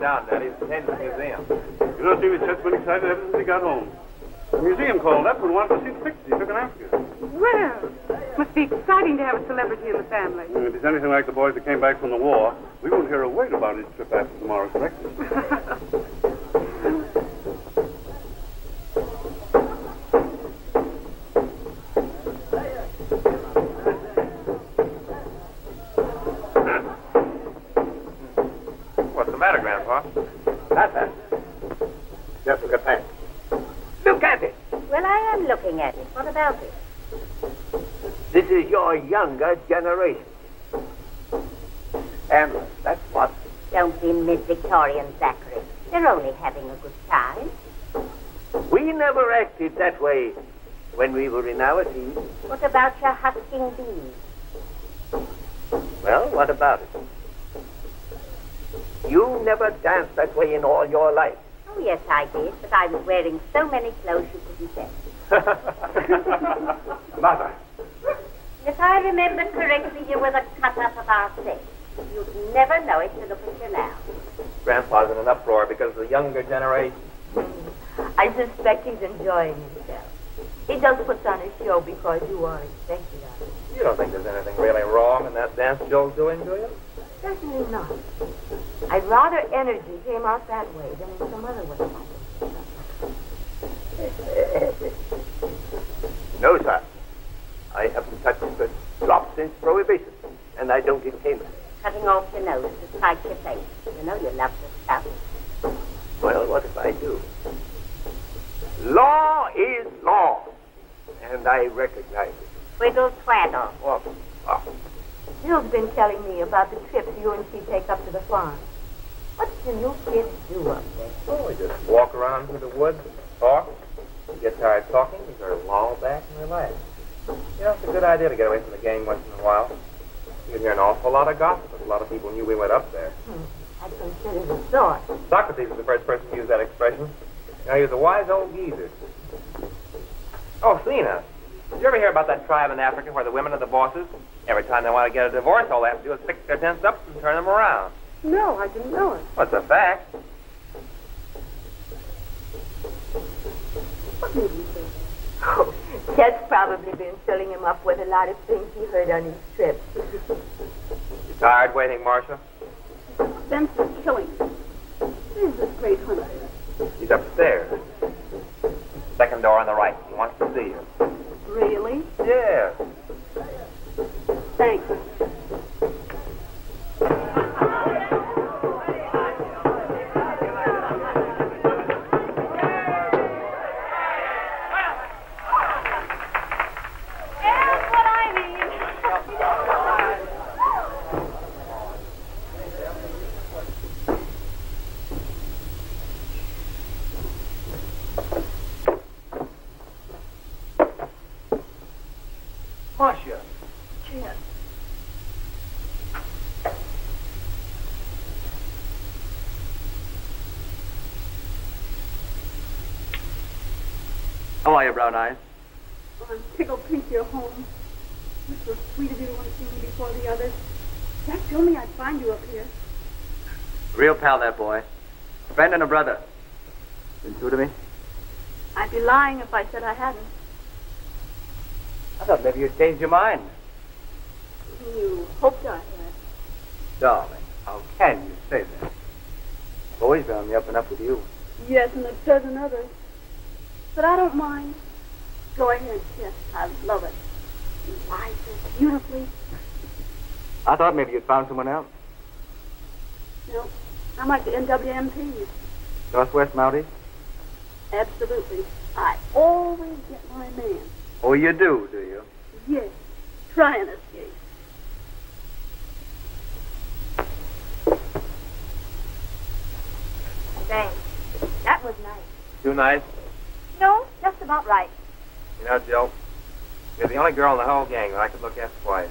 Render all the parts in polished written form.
right down, Daddy. It's in the museum. You know, Stevie, Chet's been excited ever since he got home. The museum called up and wanted to see the pictures he took in Africa. Well, must be exciting to have a celebrity in the family. If he's anything like the boys that came back from the war, we won't hear a word about his trip after tomorrow's breakfast. What's the matter, Grandpa? Nothing. Just look at that. Look at it. Well, I am looking at it. What about it? This is your younger generation. And that's what. Don't be mid-Victorian, Zachary. They're only having a good time. We never acted that way when we were in our teens. What about your husking bees? Well, what about it? You never danced that way in all your life. Oh, yes, I did, but I was wearing so many clothes you couldn't tell. Mother. If I remember correctly, you were the cut-up of our sex. You'd never know it to look at you now. Grandpa's in an uproar because of the younger generation. I suspect he's enjoying himself. He just puts on a show because you are expected of it. You don't think there's anything really wrong in that dance Joe's doing, do you? Certainly not. I'd rather energy came out that way than in some other way. No, sir. I haven't touched a drop since Prohibition, and I don't intend to. Cutting off your nose to spite your face. You know you love the stuff. Well, what if I do? Law is law, and I recognize it. Twiddle twaddle. Bill's been telling me about the trips you and she take up to the farm. What do you kids do up there? Oh, we just walk around through the woods and talk. We get tired talking, we sort of loll back and relax. You know, it's a good idea to get away from the gang once in a while. You can hear an awful lot of gossip if a lot of people knew we went up there. I consider the thought. Socrates was the first person to use that expression. You know, he was a wise old geezer. Oh, Seena, did you ever hear about that tribe in Africa where the women are the bosses? Every time they want to get a divorce, all they have to do is pick their tents up and turn them around. No, I didn't know it. What's a fact? What made you think? Oh, Chet's probably been filling him up with a lot of things he heard on his trips. You tired waiting, Marcia? Vincent's killing me. Where's this great hunter? He's upstairs. Second door on the right. He wants to see you. Really? Yeah. Thanks. Marcia. Chet. How are you, Brown Eyes? I'm tickled pink you're home. It was so sweet of you to want to see me before the others. Jack told me I'd find you up here. Real pal, that boy. A friend and a brother. Been true to me? I'd be lying if I said I hadn't. I thought maybe you'd changed your mind. You hoped I had. Darling, how can you say that? I've always been on the up and up with you. Yes, and a dozen others. But I don't mind. Go ahead, Chet. I love it. You lie so beautifully. I thought maybe you'd found someone else. No, I'm like the NWMPs. Northwest Mounties? Absolutely. I always get my man. Oh, you do you? Yes. Try and escape. Thanks. That was nice. Too nice? No, just about right. You know, Jill, you're the only girl in the whole gang that I could look at twice.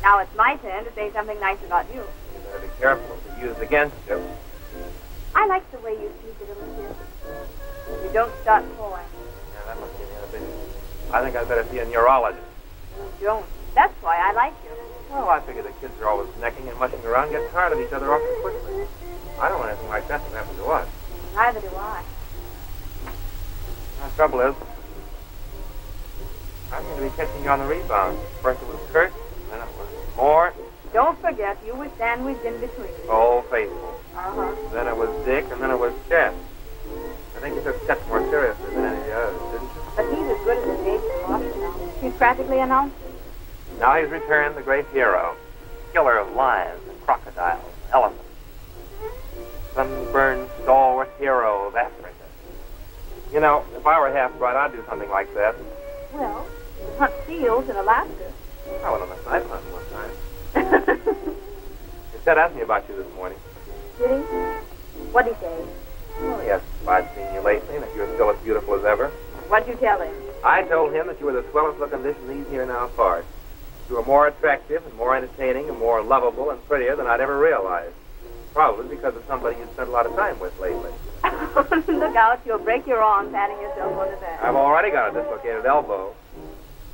Now it's my turn to say something nice about you. You better be careful if you use it against you. I like the way you speak it, little bit. You don't start pouring. Yeah, that must be the other business. I think I'd better see a neurologist. You don't. That's why I like you. Well, I figure the kids are always necking and mushing around, get tired of each other awfully quickly. I don't want anything like that to happen to us. Neither do I. The trouble is, I seem to be catching you on the rebound. First it was Kurt, then it was Moore. Don't forget, you were sandwiched in between. Oh, faithful. Uh-huh. Then it was Dick, and then it was Chet. I think you took Chet more seriously than any of the others, didn't you? But he's as good as his age Marcia now. He's practically announced it. Now he's returned the great hero, killer of lions and crocodiles, elephants. Sunburned, stalwart hero of Africa. You know, if I were half bright, I'd do something like that. Well, you hunt seals in Alaska. I went on a snipe hunt one time. Chet asked me about you this morning. Did he? What'd he say? Well, yes, I'd seen you lately, and that you were still as beautiful as ever. What'd you tell him? I told him that you were the swellest looking dish in these here now parts. You were more attractive and more entertaining and more lovable and prettier than I'd ever realized. Probably because of somebody you'd spent a lot of time with lately. Look out, you'll break your arm patting yourself on the back. I've already got a dislocated elbow.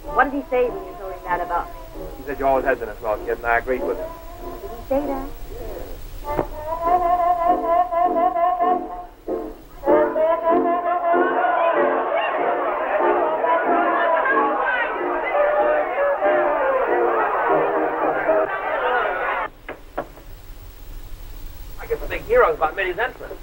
What did he say when you told him that about me? He said you always had been a swell kid, and I agreed with him. Did he say that? I guess the big hero's about Mitty's entrance.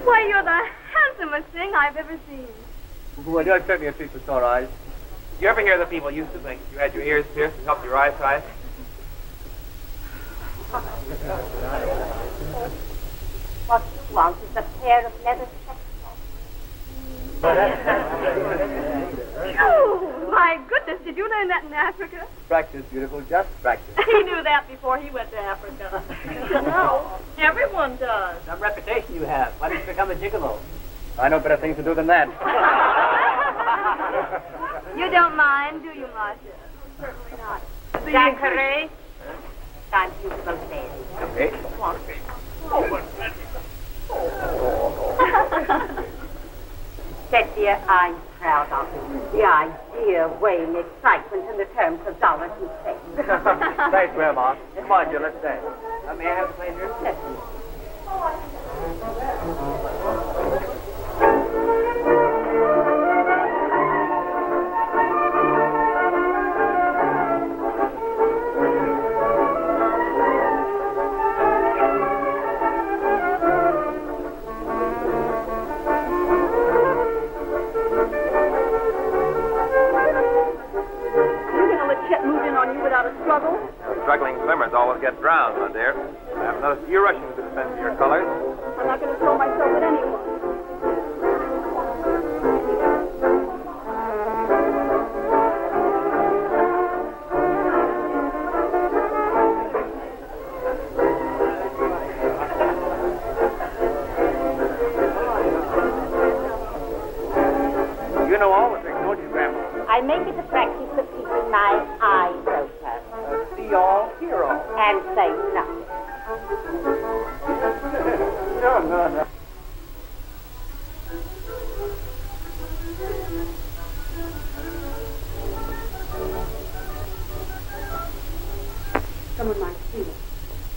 Why, you're the handsomest thing I've ever seen. Well, don't expect me to treat for sore eyes. You ever hear that people used to think you had your ears pierced and helped your eyesight? What you want is a pair of leather spectacles. Oh, my goodness, did you learn that in Africa? Practice, beautiful, just practice. He knew that before he went to Africa. No, everyone does. Some reputation you have. Why did you become a gigolo? I know better things to do than that. You don't mind, do you, Marcia? Certainly not. Zachary, time for you to go to bed. Okay. Come on. Chet, dear, I'm proud of you. The idea, weighing excitement in the terms of dollars and cents. Thanks, Grandma. Come on, Jill, let's dance. May I have a pleasure? Listen. Struggling swimmers always get drowned, my dear. I haven't noticed you rushing to the defense of your colors. I'm not going to throw myself at anyone. You know all the tricks, don't you, Grandma? I make it a practice of keeping my eyes open. See all hero. And say nothing. No. Someone might see it.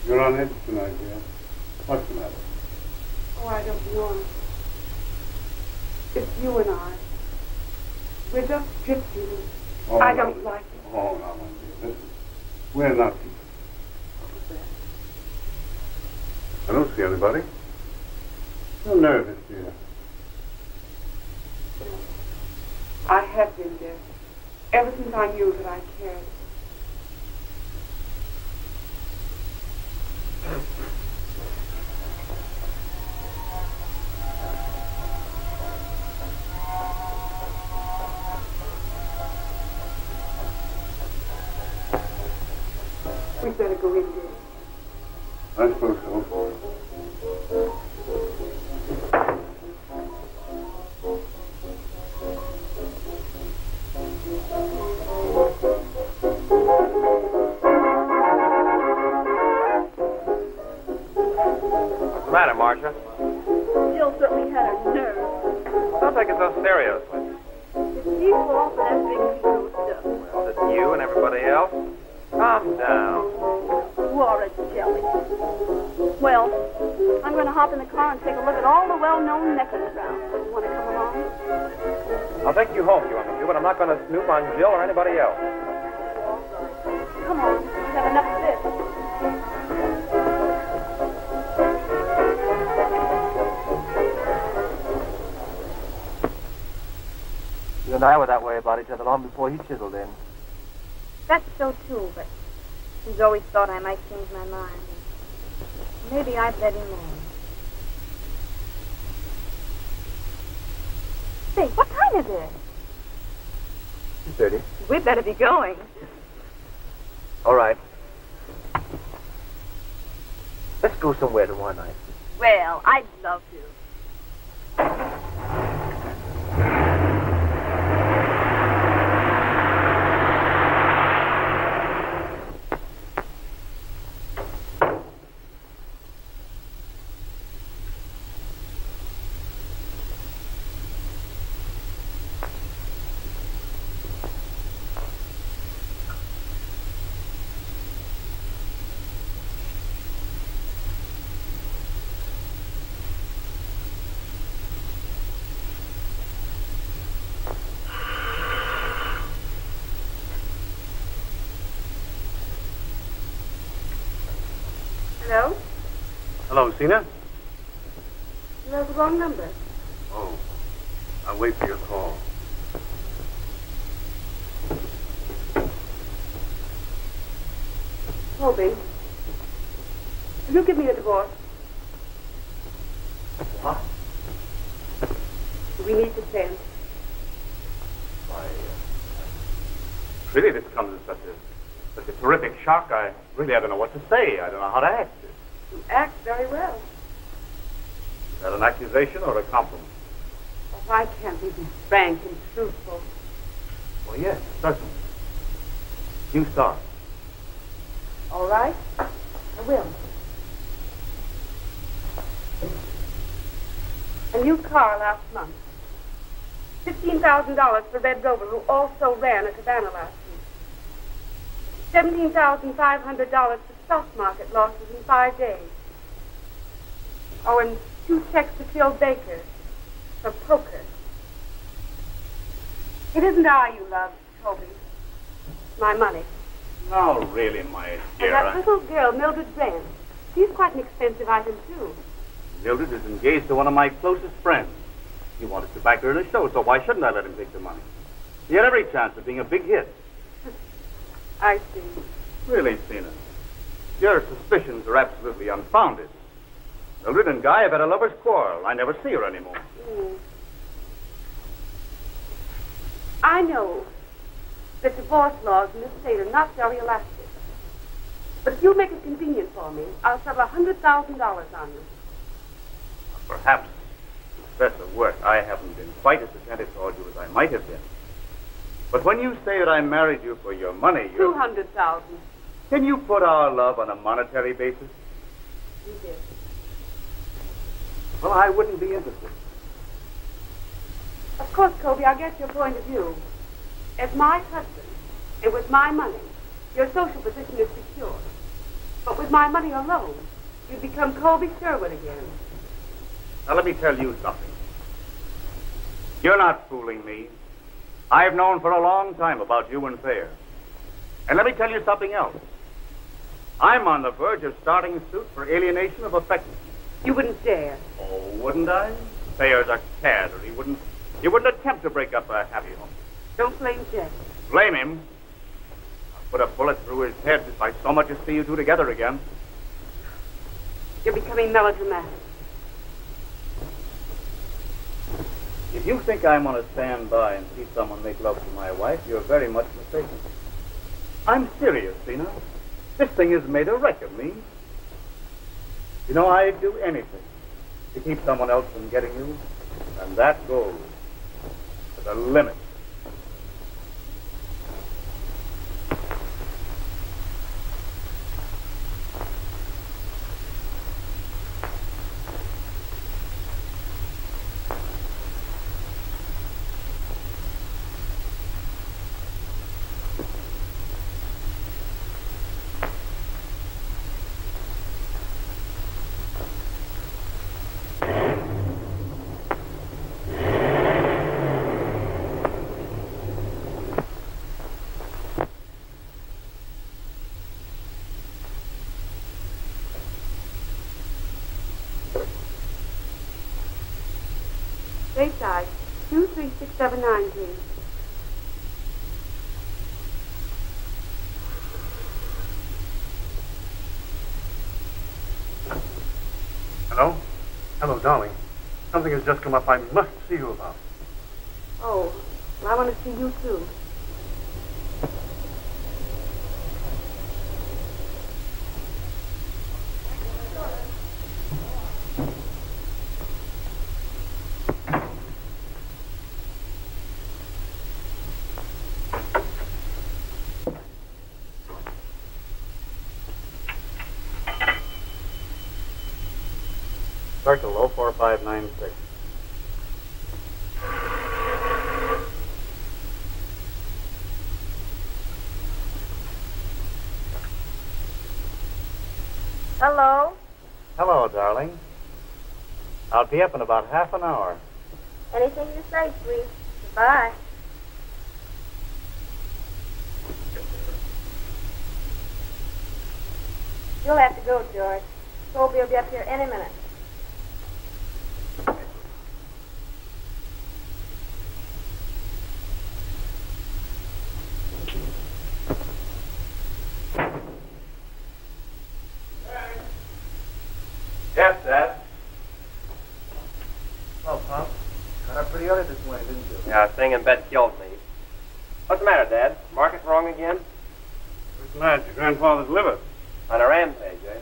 You're on edge tonight, dear. What's the matter? Oh, I don't know. It's you and I. We're just gypsies. Oh, I no. don't like it. Oh, no, my dear. Listen. We're not people. I don't see anybody. You're nervous, dear. I have been there. Ever since I knew that I cared. We better go in there. I suppose so. matter, Marcia? Jill certainly had a nerve. Don't take it so seriously. If she falls for that big hero stuff. Well, just you and everybody else. Calm down. You are a jelly. Well, I'm going to hop in the car and take a look at all the well-known necklace rounds. You want to come along? I'll take you home if you want me to, but I'm not going to snoop on Jill or anybody else. Come on. We've had enough of this. You and I were that way about each other long before he chiseled in. That's so too, but he's always thought I might change my mind. Maybe I'd let him on. Say, what time is it? 2:30. We'd better be going. All right. Let's go somewhere tomorrow night. Well, I'd love to. Hello? Hello, Seena? You have the wrong number. Oh, I'll wait for your call. Colby, will you give me a divorce? What? We need to send. Why, really, this comes as such a terrific shock. I don't know what to say. I don't know how to act. You act very well. Is that an accusation or a compliment? Well, why can't we be frank and truthful? Well, yes, certainly. You start. All right, I will. A new car last month. $15,000 for Red Rover, who also ran a cabana last week. $17,500 for stock market losses in 5 days. Oh, and 2 checks to Phil Baker for poker. It isn't I you love, Colby. It's my money. No, really, my And dear. that little girl, Mildred Grant. She's quite an expensive item, too. Mildred is engaged to one of my closest friends. He wanted to back her in a show, so why shouldn't I let him take the money? He had every chance of being a big hit. I see. Really, Seena, your suspicions are absolutely unfounded. Mildred and Guy have had a lover's quarrel. I never see her anymore. I know that divorce laws in this state are not very elastic. But if you make it convenient for me, I'll settle $100,000 on you. Perhaps, to stress a word, I haven't been quite as attentive toward you as I might have been. But when you say that I married you for your money, you're... $200,000. Can you put our love on a monetary basis? You did. Well, I wouldn't be interested. Of course, Colby, I get your point of view. As my husband, and with my money, your social position is secure. But with my money alone, you become Colby Sherwood again. Now, let me tell you something. You're not fooling me. I've known for a long time about you and Thayer. And let me tell you something else. I'm on the verge of starting a suit for alienation of affection. You wouldn't dare. Oh, wouldn't I? Thayer's a cad, or he wouldn't attempt to break up a happy home. Don't blame Chet. Blame him? I'll put a bullet through his head if I so much as see you two together again. You're becoming melodramatic. If you think I'm going to stand by and see someone make love to my wife, you're very much mistaken. I'm serious, Seena. This thing has made a wreck of me. You know, I'd do anything to keep someone else from getting you, and that goes to the limit. Bayside, 23679, please. Hello? Hello, darling. Something has just come up I must see you about. Oh, well, I want to see you, too. Circle 04596. Hello? Hello, darling. I'll be up in about half an hour. Anything you say, sweet. Goodbye. You'll have to go, George. Colby will be up here any minute. Yes, Dad. Oh, Pop. Got up pretty early this morning, didn't you? Yeah, staying in bed killed me. What's the matter, Dad? Market wrong again? What's the matter? Your grandfather's liver. On a rampage, eh?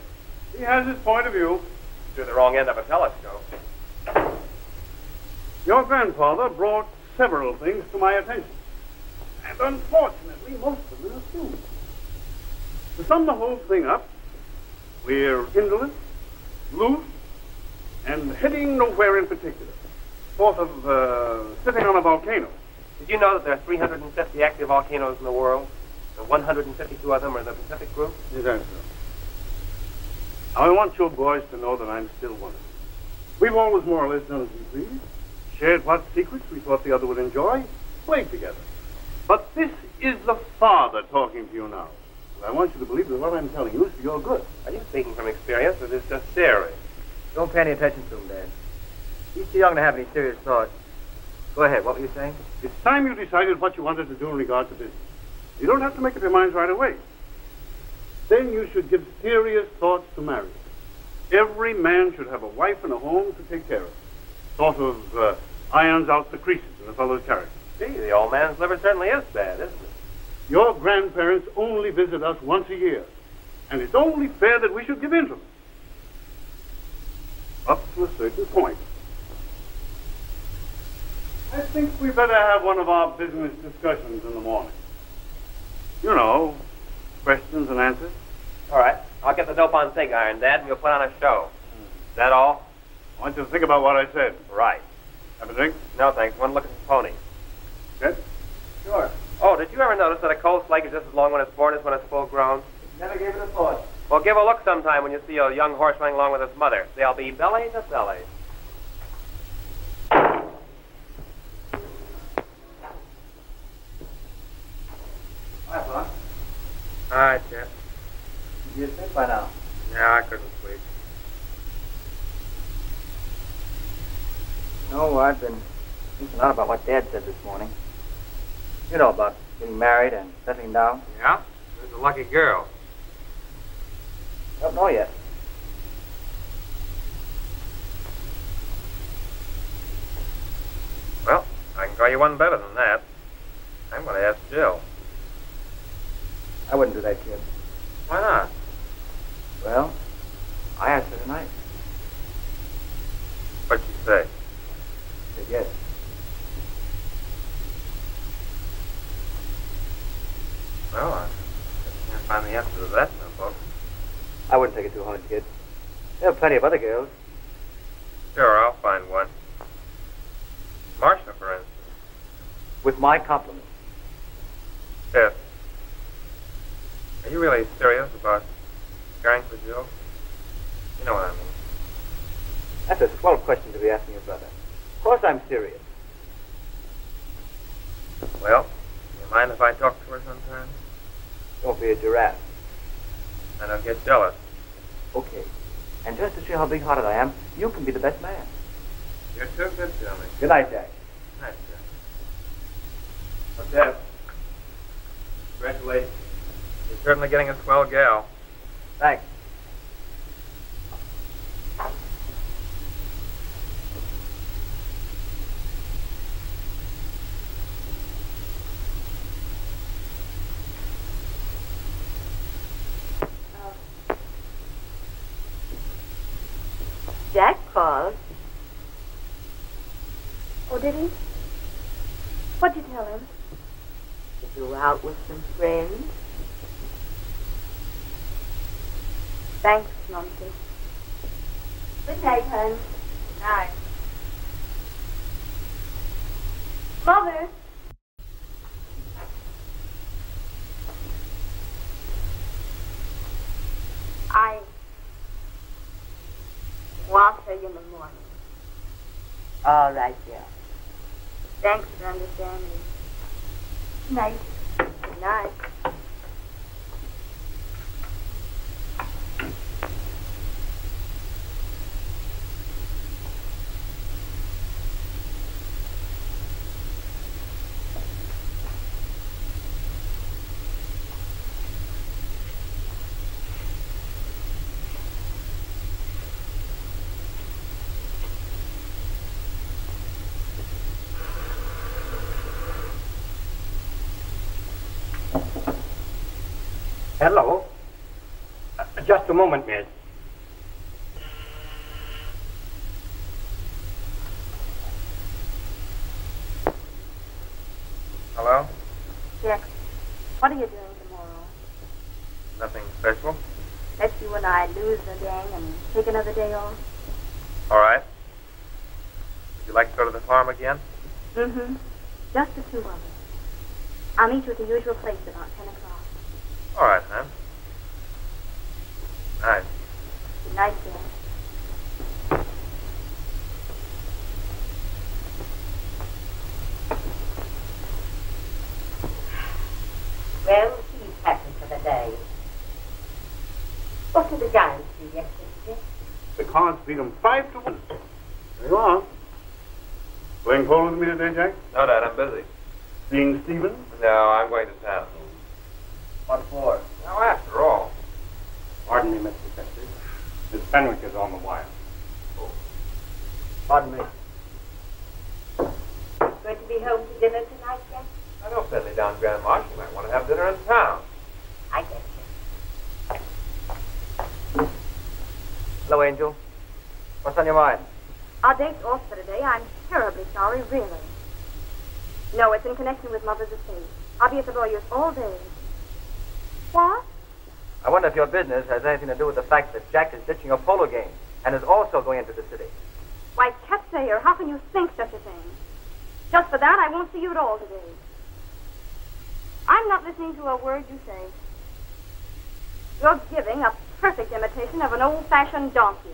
He has his point of view. Through the wrong end of a telescope. Your grandfather brought several things to my attention. And unfortunately, most of them are true. To sum the whole thing up, we're indolent, loose, and heading nowhere in particular. Sort of sitting on a volcano. Did you know that there are 350 active volcanoes in the world? And 152 of them are in the Pacific group? Yes, sir. I want your boys to know that I'm still one of them. We've always more or less done as we please, shared what secrets we thought the other would enjoy, played together. But this is the father talking to you now. And I want you to believe that what I'm telling you is for your good. Are you speaking from experience, or is this just theory? Don't pay any attention to him, Dad. He's too young to have any serious thoughts. Go ahead. What were you saying? It's time you decided what you wanted to do in regard to business. You don't have to make up your minds right away. Then you should give serious thoughts to marriage. Every man should have a wife and a home to take care of. Sort of irons out the creases in a fellow's character. Gee, the old man's liver certainly is bad, isn't it? Your grandparents only visit us once a year, and it's only fair that we should give in to them. Up to a certain point. I think we better have one of our business discussions in the morning. You know, questions and answers. All right. I'll get the dope on pig iron, Dad, and we'll put on a show. Is that all? I want you to think about what I said. Right. Have a drink? No, thanks. One look at the pony. Chet? Sure. Oh, did you ever notice that a colt snake is just as long when it's born as when it's full grown? Never gave it a thought. Well, give a look sometime when you see a young horse running along with its mother. They'll be belly to belly. Hi, Pop. All right, Chet. You sleep by now? Yeah, I couldn't sleep. No, I've been thinking a lot about what Dad said this morning. You know, about getting married and settling down. Yeah? There's a lucky girl. Don't know yet. Well, I can tell you one better than that. I'm going to ask Jill. I wouldn't do that, kid. Why not? Well, I asked her tonight. What'd she say? She said yes. Well, I can't find the answer to that in the book. I wouldn't take it too hard, kid. There are plenty of other girls. Sure, I'll find one. Marcia, for instance. With my compliments. Yes. Are you really serious about caring for Jill? You know what I mean. That's a swell question to be asking your brother. Of course I'm serious. Well, do you mind if I talk to her sometime? Don't be a giraffe. I don't get jealous. Okay. And just to show how big-hearted I am, you can be the best man. You're too good to me. Good night, Jack. Nice, sir. What's that? Congratulations. You're certainly getting a swell gal. Thanks. Jack called. Oh, did he? What'd you tell him? That you were out with some friends? Thanks, Fiancé. Good night, hon. Night. Mother. I'll tell you in the morning. All right, dear. Thanks for understanding. Good night. Good night. Hello. Just a moment, miss. Hello? Jack, what are you doing tomorrow? Nothing special. Let you and I lose the gang and take another day off? All right. Would you like to go to the farm again? Mm-hmm. Just the two of us. I'll meet you at the usual place about 10 o'clock. All right, then. Night. Good night, Jack. Well, he's happy for the day. What did the Giants do yesterday? The Cards beat them 5-1. There you are. Playing polo with me today, Jack? No, Dad, I'm busy. Seeing Stephen? No, I'm going to town. What for? Now, after all. Pardon me, Mr. Secretary. Miss Fenwick is on the wire. Pardon me. Going to be home to dinner tonight, Jack? I don't send me down, Grandma. She might want to have dinner in town. I guess so. Hello, Angel. What's on your mind? Our date's off for today. I'm terribly sorry, really. No, it's in connection with Mother's estate. I'll be at the lawyer's all day. What? I wonder if your business has anything to do with the fact that Jack is ditching a polo game and is also going into the city. Why, Chet, Thayer, how can you think such a thing? Just for that, I won't see you at all today. I'm not listening to a word you say. You're giving a perfect imitation of an old-fashioned donkey.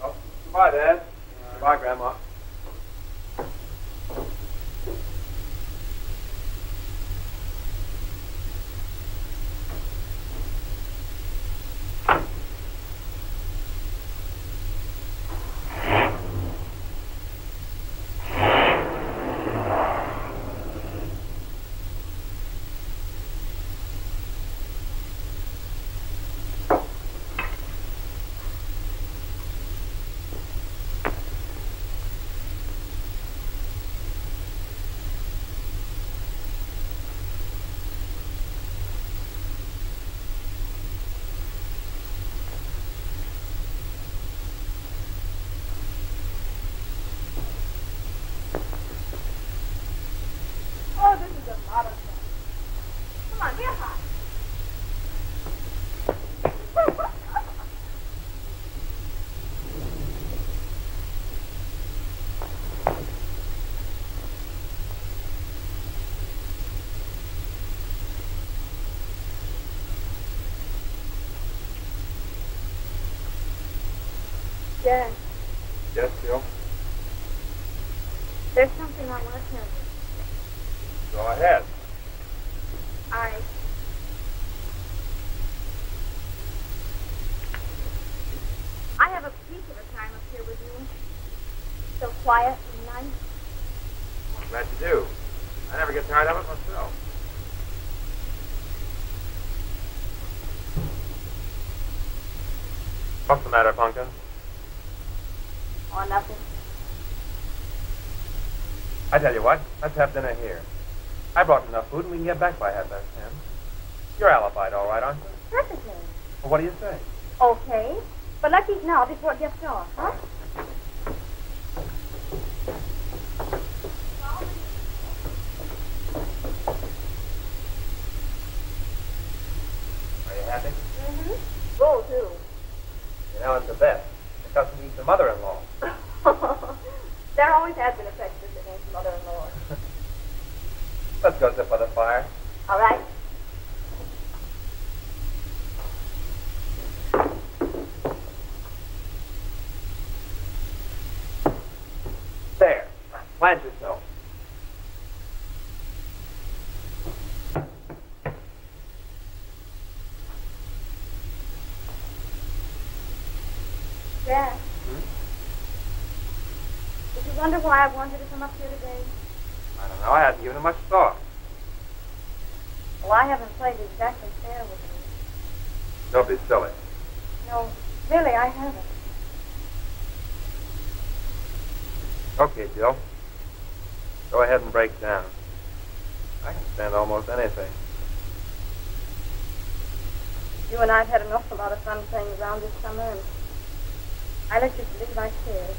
Oh, goodbye, Dad. Goodbye, Grandma. Jack, Yes, Jill? there's something I want to tell you. Go ahead. I have a particular time up here quiet and nice. I'm glad you do. I never get tired of it myself. What's the matter, Pumpkin? Oh, nothing. I tell you what, let's have dinner here. I brought enough food and we can get back by 10:30. You're alibied all right, aren't you? Perfectly. Well, what do you say? Okay. But let's eat now before it gets dark, huh? Are you happy? Mm-hmm. Roll, too. You know, it's the best. It doesn't eat the mother-in-law. There always has been a prejudice against mother-in-law. Let's go sit by the fire. All right. There. Plant yourself. Dad. Did you wonder why I wanted to come up here today? I don't know. I hadn't given it much thought. Well, I haven't played exactly fair with you. Don't be silly. No, really, I haven't. Okay, Jill. Go ahead and break down. I can stand almost anything. You and I have had an awful lot of fun playing around this summer, and I let you believe I cared.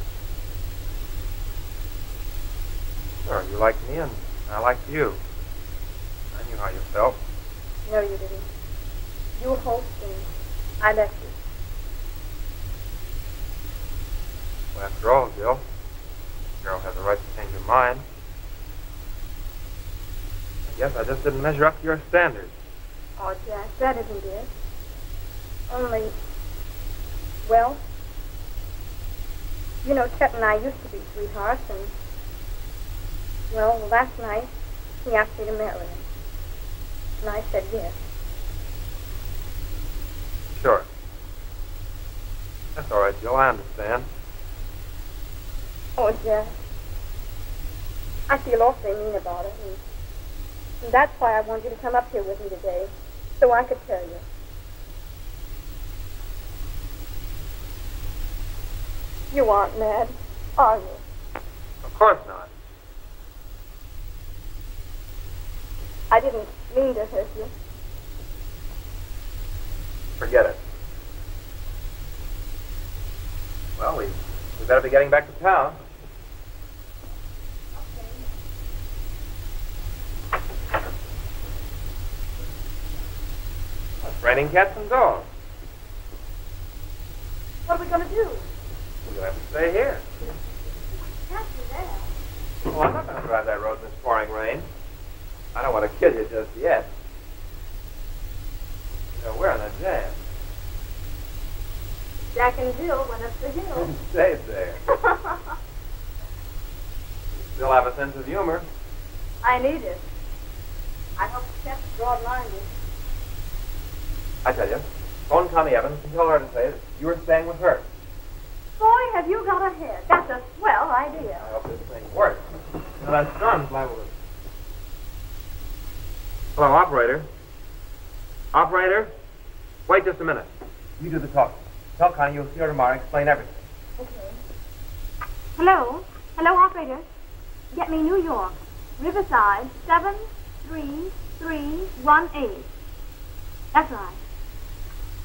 Sure, you liked me and I liked you. I knew how you felt. No, you didn't. You hoped, and I left you. Well, after all, Jill, a girl has a right to change her mind. I guess I just didn't measure up to your standards. Oh, Jack, that isn't it. Only, well, you know, Chet and I used to be sweethearts, and, well, last night, he asked me to marry him. And I said yes. Sure. That's all right, Jill. I understand. Oh, Jack, I feel awfully mean about it, and that's why I wanted you to come up here with me today, so I could tell you. You aren't mad, are you? Of course not. I didn't mean to hurt you. Forget it. Well, we better be getting back to town. It's raining cats and dogs. What are we going to do? You'll have to stay here. Can't do that. Well, I'm not going to drive that road in this pouring rain. I don't want to kill you just yet. You know, we're in a jam. Jack and Jill went up the hill. Stay there. You still have a sense of humor. I need it. I hope Chet's broad-minded. I tell you, phone Connie Evans and tell her to say that you were staying with her. Boy, have you got a head. That's a swell idea. I hope this thing works. Now that storm's liable to... Hello, operator. Operator? Wait just a minute. You do the talking. Tell Connie you'll see her tomorrow and explain everything. Okay. Hello? Hello, operator. Get me New York. Riverside, 73318. That's right.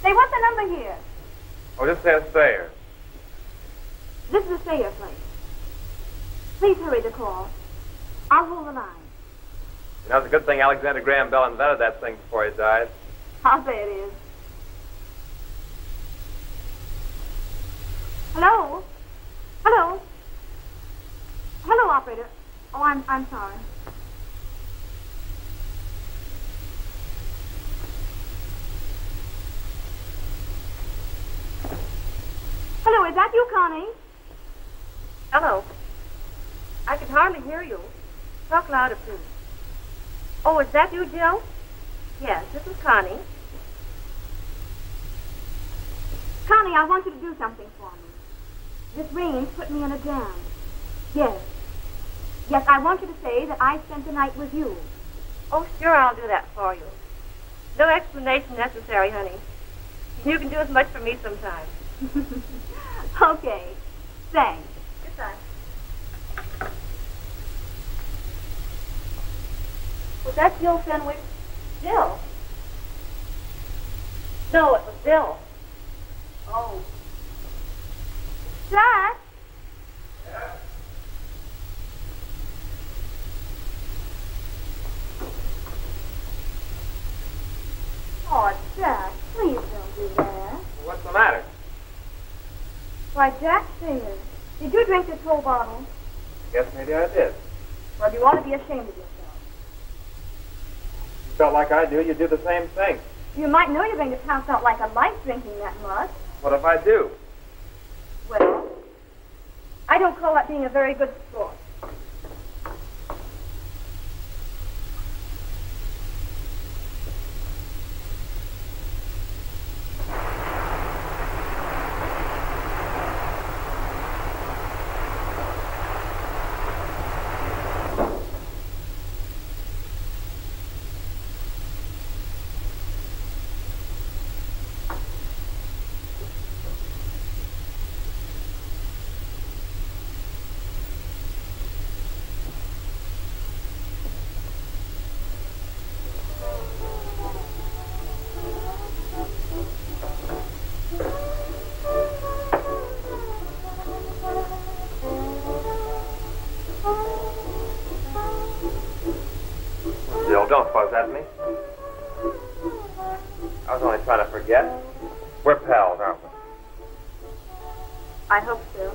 Say, what's the number here? Oh, just say it's Thayer. This is the Thayer place. Please hurry the call. I'll hold the line. You know, it's a good thing Alexander Graham Bell invented that thing before he died. I'll say it is. Hello? Hello? Hello, operator. Oh, I'm sorry. Hello, is that you, Connie? Hello. I can hardly hear you. Talk louder, please. Oh, is that you, Jill? Yes, this is Connie. Connie, I want you to do something for me. This rain's put me in a jam. Yes. Yes, I want you to say that I spent the night with you. Oh, sure, I'll do that for you. No explanation necessary, honey. You can do as much for me sometime. Okay. Thanks. Goodbye. Was that Jill Fenwick? Jill? No, it was Bill. Oh. Jack? Oh, Jack, please don't do that. What's the matter? Why, Jack Thayer, did you drink this whole bottle? Guess maybe I did. Well, you ought to be ashamed of yourself. You felt like I do, you'd do the same thing. You might know you're going to pass out like a light drinking that much. What if I do? Well, I don't call that being a very good sport. Don't fuzz at me. I was only trying to forget. We're pals, aren't we? I hope so.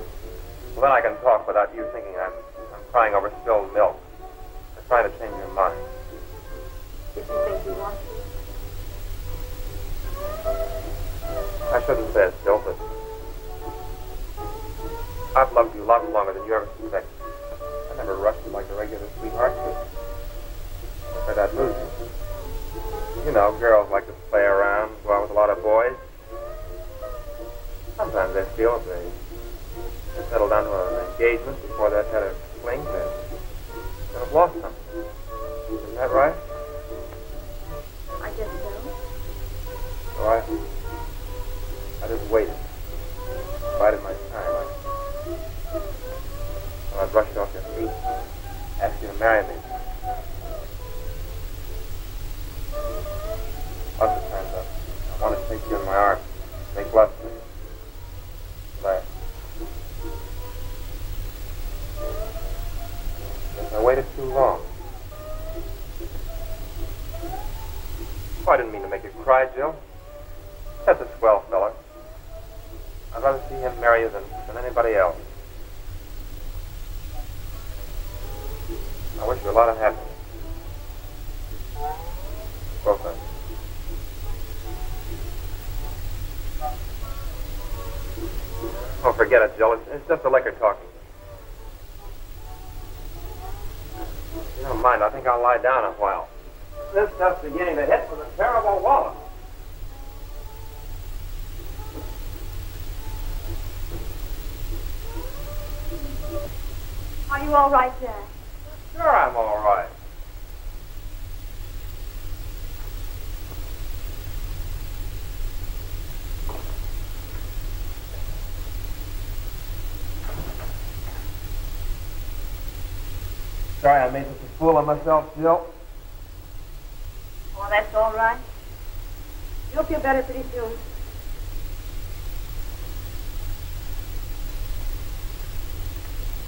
Well, then I can talk without you thinking I'm crying over spilled milk. I'm trying to change your mind. If you think you want to. I shouldn't say it still, but I've loved you a lot longer than you ever suspected. I never rushed you like a regular sweetheart, but I'd lose you. You know, girls like to play around, go out with a lot of boys. Sometimes they feel if they settle down to an engagement before they've had a fling, they've lost something. Isn't that right? I guess so. So I just waited. Bided my time. I brushed off your feet, asked you to marry me. Lots of times I want to take you in my arms, make love to you. But I waited too long. Oh, I didn't mean to make you cry, Jill. Chet's a swell fella. I'd rather see him marry you than anybody else. I wish you a lot of happiness. Both of you. Oh, forget it, Jill. It's just the liquor talking. If you don't mind, I think I'll lie down a while. This stuff's beginning to hit with a terrible wallop. Are you all right, Jack? Sure, I'm all right. Sorry I made such a fool of myself, Jill. Oh, that's all right. You'll feel better pretty soon.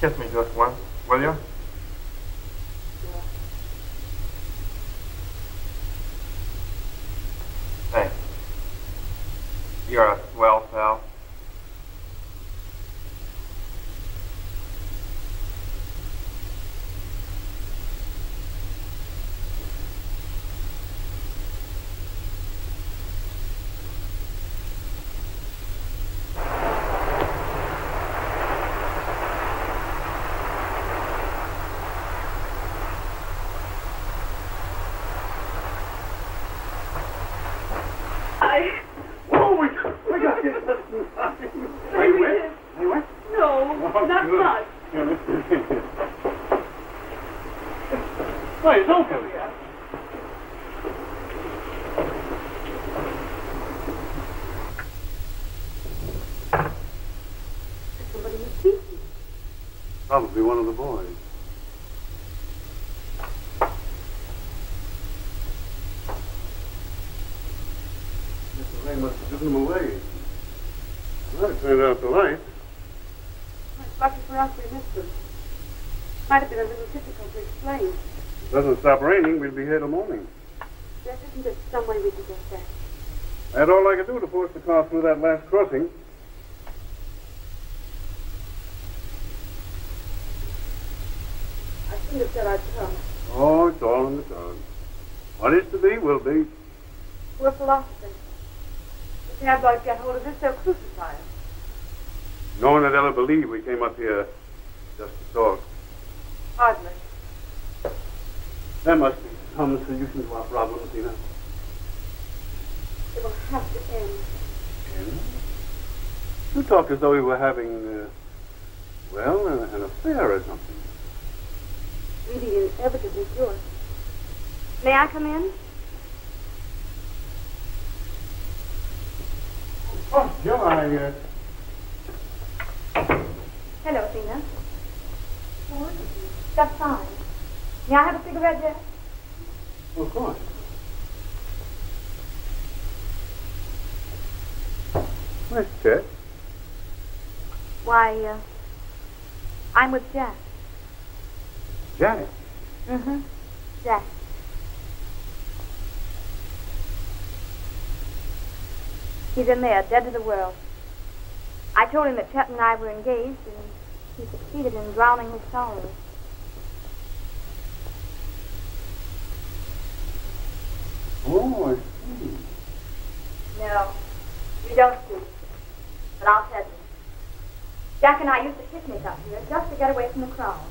Kiss me just once, will you? Thanks. You're a swell pal. Probably one of the boys. The rain must have driven them away. Well, it turned out the light. Well, it's lucky for us we missed them. Might have been a little difficult to explain. If it doesn't stop raining, we'll be here till morning. There isn't there some way we can get back? That's all I could do to force the car through that last crossing. I shouldn't have said I'd come. Oh, it's all in the cards. What is to be, will be. We're philosophers. If the tabloids get hold of this, they'll crucify us. No one would ever believe we came up here just to talk. Hardly. There must be some solution to our problem, Seena. It will have to end. End? You talk as though we were having, well, an affair or something. Really inevitably yours. May I come in? Oh, Joe, Hello, Seena. How are you? Just fine. May I have a cigarette, Jack? Of course. Where's Chet? Why, I'm with Jack. Jack? Mm-hmm. Jack. He's in there, dead to the world. I told him that Chet and I were engaged, and he succeeded in drowning his sorrows. Oh, I see. No, you don't see. But I'll tell you. Jack and I used to picnic up here just to get away from the crowd.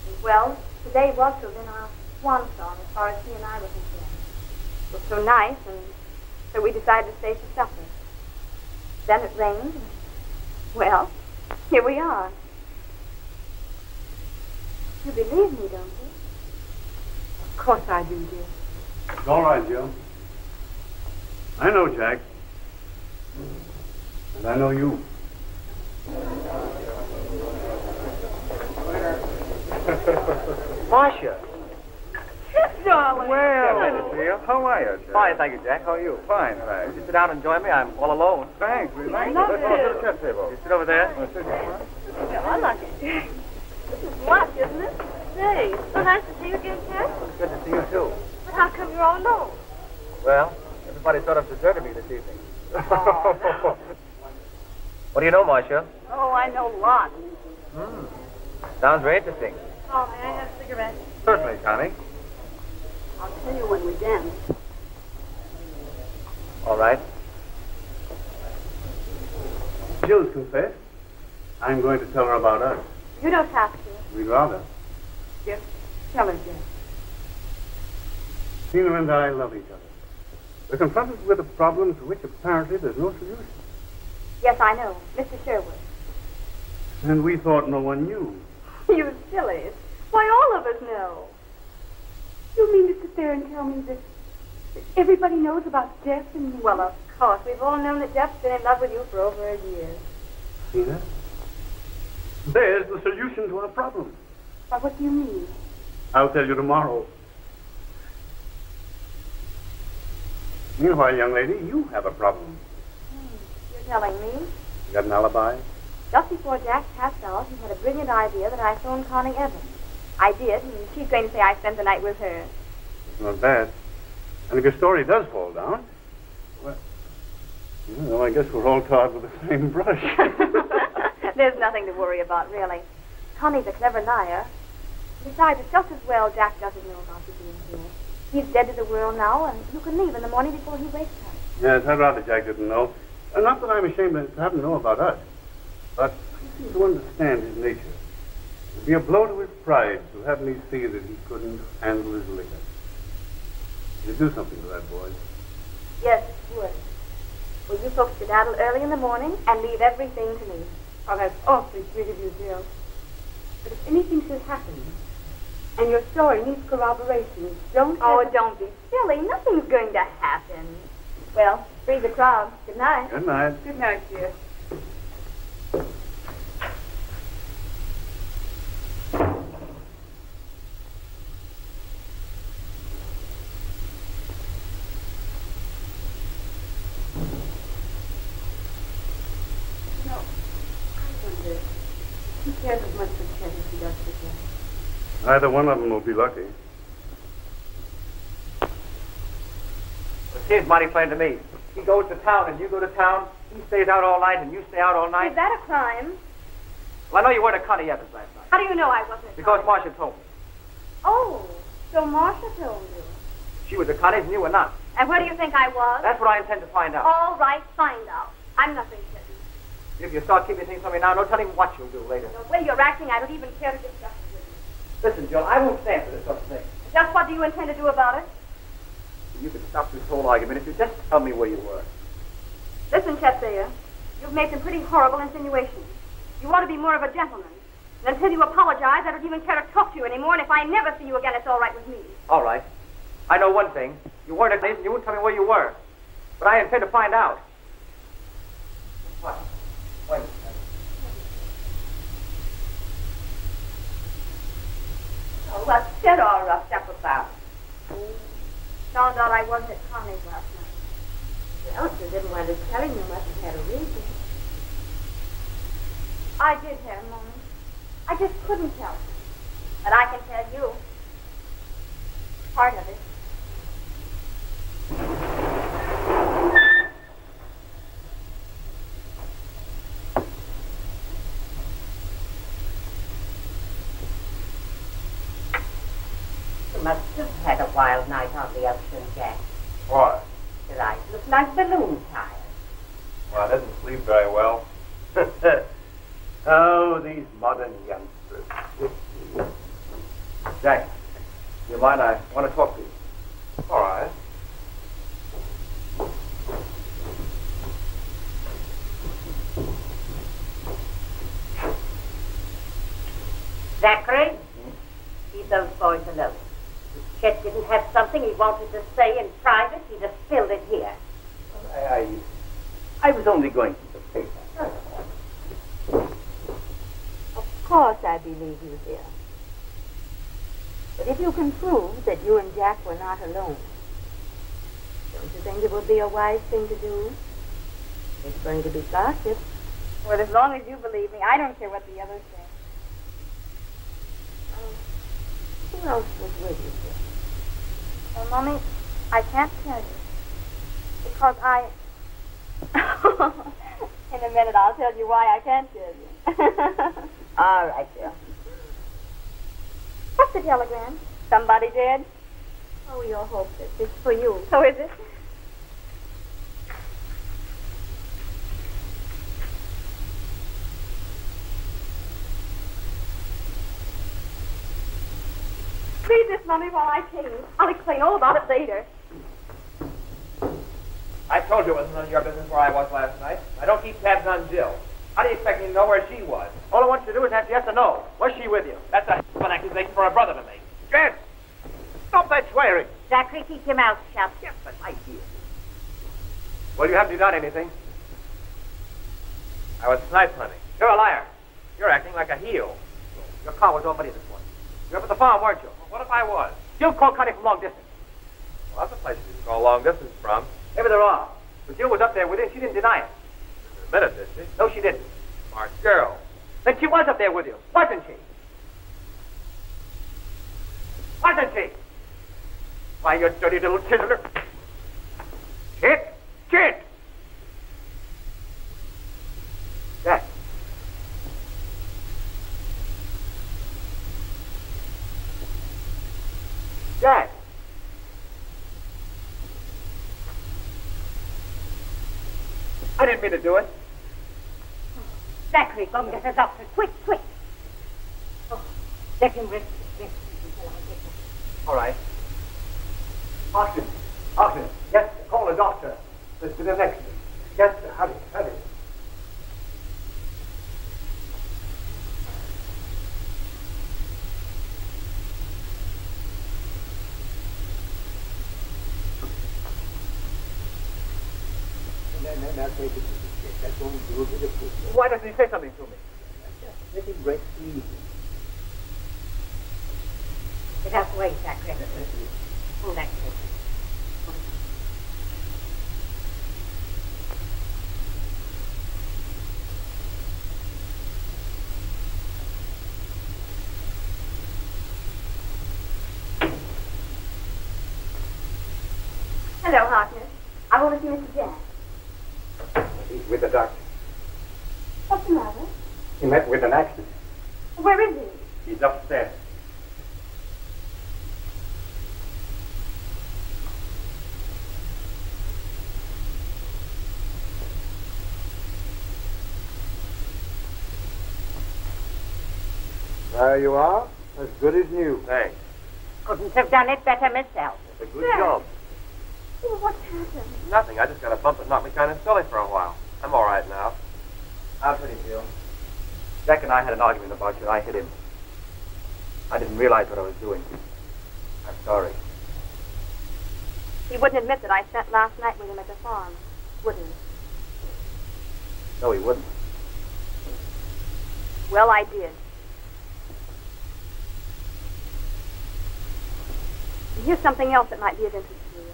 And, well, today was to have been our swan song as far as he and I were concerned. It was so nice, and so we decided to stay for supper. Then it rained, and, well, here we are. You believe me, don't you? Of course I do, dear. It's all right, Joe. I know Jack. And I know you. Marcia. Darling. Well, good to see you. How are you, Jack? Fine, thank you, Jack. How are you? Fine, thanks. You sit down and join me. I'm all alone. Thanks, relax. love Let's go it. to the chess table. You sit over there. Want to sit down? Well, I like it. This is luck, isn't it? Say, it's so nice to see you again, Chet. It's good to see you, too. But how come you're all alone? Well, everybody sort of deserted me this evening. What do you know, Marcia? Oh, I know lots. Sounds very interesting. Oh, may I have a cigarette? Certainly, Connie. I'll tell you when we dance. All right. Jill's confessed. I'm going to tell her about us. You don't have to. We'd rather. Yes. Tell her, Jack. Seena and I love each other. We're confronted with a problem to which apparently there's no solution. Yes, I know. Mr. Sherwood. And we thought no one knew. You sillies. Why, all of us know. You mean to sit there and tell me that everybody knows about Jeff and me? Well, of course. We've all known that Jeff's been in love with you for over a year. Seena? There's the solution to our problem. Why, what do you mean? I'll tell you tomorrow. Meanwhile, young lady, you have a problem. You're telling me? You got an alibi? Just before Jack passed out, he had a brilliant idea that I phone Connie Evans. I did, and she's going to say I spent the night with her. It's not bad. And if your story does fall down, well, I guess we're all tarred with the same brush. There's nothing to worry about, really. Connie's a clever liar. Besides, it's just as well Jack doesn't know about you being here. He's dead to the world now, and you can leave in the morning before he wakes up. Yes, I'd rather Jack didn't know. Not that I'm ashamed to have him know about us, but I seem to understand his nature. It'd be a blow to his pride to have me see that he couldn't handle his liquor. You'd do something to that boy. Yes, it would. Well, you folks skedaddle early in the morning and leave everything to me. Oh, that's awfully sweet of you, Jill. But if anything should happen, and your story needs corroboration, don't... Oh, don't be silly. Nothing's going to happen. Well, free the crowd. Good night. Good night. Good night, dear. No, I wonder if he cares as much for Chet as he does for Jack. Either one of them will be lucky. It seems mighty plain to me. He goes to town and you go to town. He stays out all night and you stay out all night. Is that a crime? Well, I know you weren't at Connie Evans last night. How do you know I wasn't? Because Marcia told me. Oh, so Marcia told you. She was at Connie's and you were not. And where do you think I was? That's what I intend to find out. All right, find out. I'm nothing kidding. If you start keeping things from me now, no telling what you'll do later. The way you're acting, I don't even care to discuss it with you. Listen, Jill, I won't stand for this sort of thing. Just what do you intend to do about it? You could stop this whole argument if you just tell me where you were. Listen, Chet Thayer, you've made some pretty horrible insinuations. You ought to be more of a gentleman. And until you apologize, I don't even care to talk to you anymore, and if I never see you again, it's all right with me. All right. I know one thing. You weren't at Connie's and you won't tell me where you were. But I intend to find out. What? Wait a minute. Oh, what's Chet all roughed up about? Found out I wasn't at Connie's last night. Well, she didn't want to tell him. You must have had a reason. I did have a moment. I just couldn't tell him. But I can tell you part of it. You must have had a wild night on the ocean, Jack. Why? Your eyes look like balloon tires. Well, I didn't sleep very well. Oh, these modern youngsters. Jack, do you mind? I want to talk to you. All right. Zachary, leave those boys alone. If Chet didn't have something he wanted to say in private, he'd have spilled it here. I was only going to the paper. Of course I believe you, dear. But if you can prove that you and Jack were not alone, don't you think it would be a wise thing to do? It's going to be gossip. Well, as long as you believe me, I don't care what the others say. Who else was with you, dear? Well, Mommy, I can't tell you. Because I... In a minute, I'll tell you why I can't tell you. All right, dear. What's the telegram? Somebody dead? Oh, you're hopeless. It's for you. So is it? Read this, Mommy, while I clean. I'll explain all about it later. I told you it wasn't none of your business where I was last night. I don't keep tabs on Jill. How do you expect me to know where she was? All I want you to do is answer yes or no. Was she with you? That's a an accusation for a brother to make. Jet! Stop that swearing! Zachary, keep your mouth shut. Yes, but I hear. Well, you haven't done anything. I was snipe hunting. You're a liar. You're acting like a heel. Your car was already this morning. You were up at the farm, weren't you? Well, what if I was? You called Connie from long distance. Well, that's a place you can go a long distance from. Maybe there are. But Jill was up there with you and she didn't deny it. Admit it, did she? No, she didn't. Smart girl. Then she was up there with you, wasn't she? Wasn't she? Why, you dirty little chiseler. Chet! Chet! Jack. Jack. I didn't mean to do it. Zachary, go and get the doctor. Quick, quick. Oh, let him rest. All right. Austin. Austin. Yes, call the doctor. There's been an accident. Yes, sir. Hurry, hurry. Now, take it. That's only do a bit of good. Why doesn't he say something to me? Just let him rest easy. Get out the way, Zachary. Pull that kid. Hello, Harkness. I want to see Mr. Jack. He's with the doctor. What's the matter? He met with an accident. Where is he? He's upstairs. There you are. As good as new. Thanks. Couldn't have done it better myself. It's a good job. Oh, what's happened? Nothing. I just got a bump that knocked me kind of silly for a while. I'm all right now. I'll tell you, Bill. Jack and I had an argument about you, and I hit him. I didn't realize what I was doing. I'm sorry. He wouldn't admit that I spent last night with him at the farm, would he? No, he wouldn't. Well, I did. And here's something else that might be of interest to you.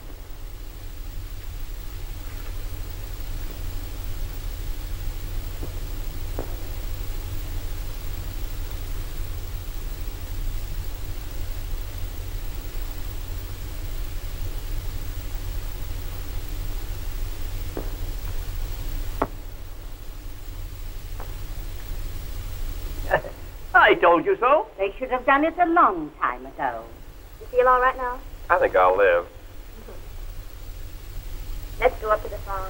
I told you so. They should have done it a long time ago. You feel all right now? I think I'll live. Let's go up to the farm.